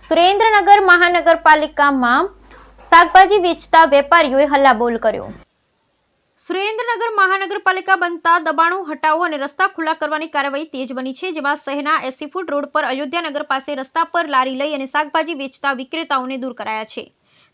સુરેન્દ્રનગર મહાનગરપાલિકામાં શાકભાજી વેચતા વેપારીઓએ હલ્લાબોલ કર્યો। સુરેન્દ્રનગર મહાનગરપાલિકા બનતા દબાણો હટાવો અને રસ્તા ખુલ્લા કરવાની કાર્યવાહી તેજ બની છે, જેમાં શહેરના 80 ફૂટ રોડ પર અયોધ્યાનગર પાસે રસ્તા પર લારી લઈ અને શાકભાજી વેચતા વિક્રેતાઓને દૂર કરાયા છે।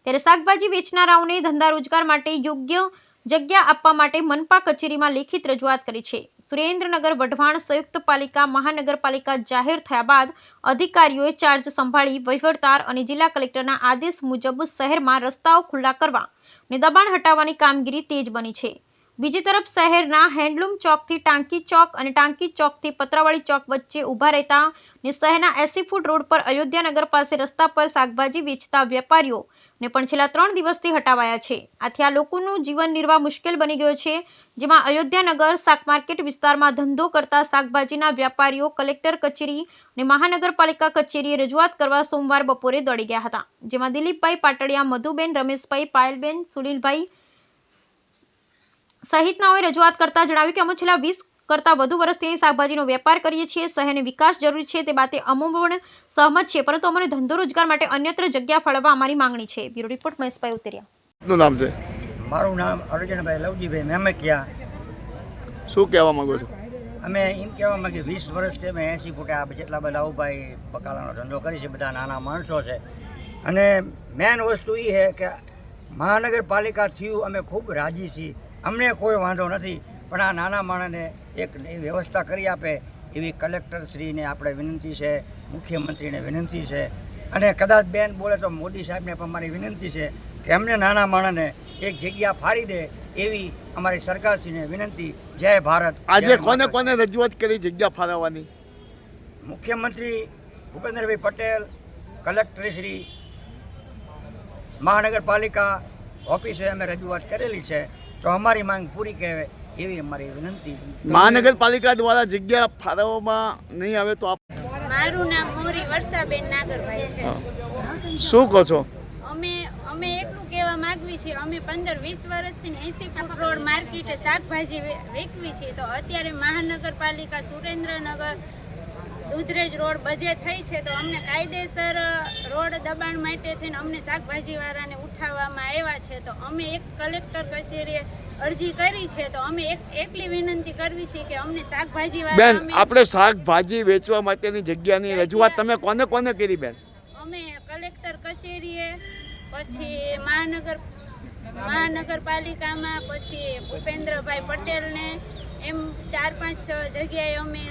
ત્યારે શાકભાજી વેચનારાઓને ધંધા રોજગાર માટે યોગ્ય જગ્યા આપવા માટે મનપા કચેરીમાં લેખિત રજૂઆત કરી છે। સુરેન્દ્રનગર વઢવાણ સંયુક્ત પાલિકા મહાનગરપાલિકા જાહેર થયા બાદ અધિકારીઓએ ચાર્જ સંભાળી વહીવટદાર અને જિલ્લા કલેક્ટરના આદેશ મુજબ શહેરમાં રસ્તાઓ ખુલ્લા કરવા અને દબાણ હટાવવાની કામગીરી તેજ બની છે। બીજી તરફ શહેરના હેન્ડલૂમ ચોકથી ટાંકી ચોક અને ટાંકી ચોકથી પતરાવાળી ચોક વચ્ચે ઊભા રહેતા અને શહેરના 80 ફૂટ રોડ પર અયોધ્યાનગર પાસે રસ્તા પર શાકભાજી વેચતા વેપારીઓ ને પણ છેલ્લા 3 દિવસથી હટાવાયા છે। આથી આ લોકોનું જીવન નિર્વાહ મુશ્કેલ બની ગયો છે, જેમાં અયોધ્યાનગર શાક માર્કેટ વિસ્તારમાં ધંધો કરતા શાકભાજીના વેપારીઓ કલેક્ટર કચેરી અને મહાનગરપાલિકા કચેરીએ રજૂઆત કરવા સોમવાર બપોરે દોડી ગયા હતા, જેમાં દિલીપભાઈ પાટડિયા, મધુબેન, રમેશભાઈ, પાયલબેન, સુનિલભાઈ સહિતનાઓએ રજૂઆત કરતા જણાવ્યું કે અમે છેલ્લા 20 કરતાં વધુ વર્ષથી શાકભાજીનો વેપાર કરીએ છીએ। શહેરને વિકાસ જરૂરી છે, તે બાતે અમે પણ સહમત છે, પરંતુ અમને ધંધો રોજગાર માટે અન્યત્ર જગ્યા ફાળવવા અમારી માંગણી છે। બ્યુરો રિપોર્ટ મહેશભાઈ ઉતરિયા। નું નામ છે? મારું નામ અર્જુનભાઈ લવજીભાઈ મેમકિયા। શું કહેવા માંગો છો? અમે એમ કહેવા માંગીએ 20 વર્ષથી અમે 80 ફૂટે આ જેટલા બધા ઉભાઈ બકાલાનો ધંધો કરી છે, બધા નાના માણસો છે। અને મેન વસ્તુ એ છે કે મહાનગરપાલિકા થયું અમે ખૂબ રાજી છીએ, અમને કોઈ વાંધો નથી, પણ આ નાના માણસને એક વ્યવસ્થા કરી આપે એવી કલેક્ટરશ્રીને આપણે વિનંતી છે, મુખ્યમંત્રીને વિનંતી છે, અને કદાચ બેન બોલે તો મોદી સાહેબને પણ મારી વિનંતી છે કે અમને નાના માણસને એક જગ્યા ફાળી દે એવી અમારી સરકારશ્રીને વિનંતી। જય ભારત। આજે કોને કોને રજૂઆત કરી જગ્યા ફાળવવાની? મુખ્યમંત્રી ભૂપેન્દ્રભાઈ પટેલ, કલેક્ટરશ્રી, મહાનગરપાલિકા ઓફિસે અમે રજૂઆત કરેલી છે, તો અમારી માંગ પૂરી કહેવાય એવી અમારી વિનંતી। મહાનગરપાલિકા દ્વારા જગ્યા ફાળવવામાં નહીં આવે તો મારું નામ મોરી વર્ષાબેન નાગરભાઈ છે। શું કહો છો? અમે એટલું કહેવા માંગવી છે, અમે 15-20 વર્ષથી 80 ફૂટ રોડ માર્કેટે શાકભાજી વેચવી છે, તો અત્યારે મહાનગરપાલિકા સુરેન્દ્રનગર દૂધરેજ રોડ બધે થઈ છે, તો અમને કાયદેસર રોડ દબાણ માટે થઈને અમને શાકભાજીવાળાને ઉઠાવવામાં આવ્યા છે, તો અમે એક કલેક્ટર કચેરીએ અરજી કરી છે, તો અમે એટલી વિનંતી કરવી છે કે અમને શાકભાજીવાળા બેન આપણે શાકભાજી વેચવા માટેની જગ્યાની રજૂઆત તમે કોને કોને કરી બેન? અમે કલેક્ટર કચેરીએ, પછી મહાનગરપાલિકામાં, પછી ભૂપેન્દ્રભાઈ પટેલને, એમ 4-5 જગ્યાએ અમે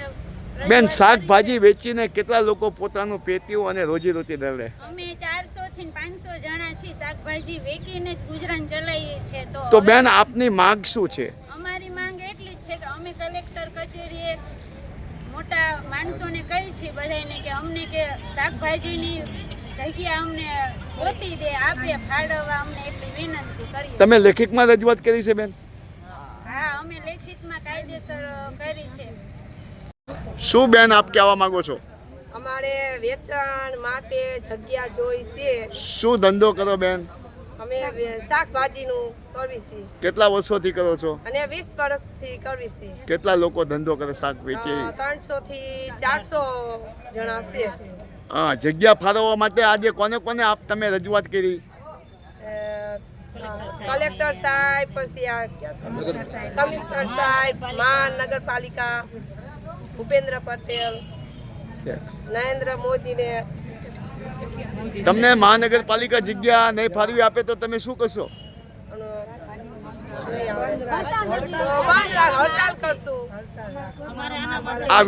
બેન શાકભાજી વેચીને કેટલા લોકો પોતાનું પેટીયું અને રોજીરોટી દળે? અમે 400 થી 500 જણા છીએ, શાકભાજી વેચીને જ ગુજરાન ચલાવીએ છીએ। તો બેન આપની માંગ શું છે? અમારી માંગ એટલી જ છે કે અમે કલેક્ટર કચેરીએ મોટા માણસોને કહી છીએ બધાને કે અમને કે શાકભાજીની જગ્યા અમને ગોતી દે, આપે ફાળવવા, અમને એટલી વિનંતી કરીએ। તમે લેખિતમાં રજૂઆત કરી છે બેન? હા, અમે લેખિતમાં કાયદેસર કરી છે। શું બેન આપ કહેવા માંગો છો? અમારે વેચાણ માટે જગ્યા જોઈ છે। શું ધંધો કરો બેન? અમે શાકભાજીનું કરવી છે। કેટલા વર્ષોથી કરો છો? અને 20 વર્ષથી કરવી છે। કેટલા લોકો ધંધો કરે શાક વેચે? 300 થી 400 જણા છે। હા, જગ્યા ફાળવવા માટે આજે કોને કોને આપ તમે રજૂઆત કરી? કલેક્ટર સાહેબ, પછી કમિશનર સાહેબ, મહાનગરપાલિકા, ભૂપેન્દ્ર પટેલ, નરેન્દ્ર મોદીને। તમને મહાનગરપાલિકા જગ્યા નહીં ફાળવી આપે તો તમે શું કરશો? હડતાલ કરશું। આ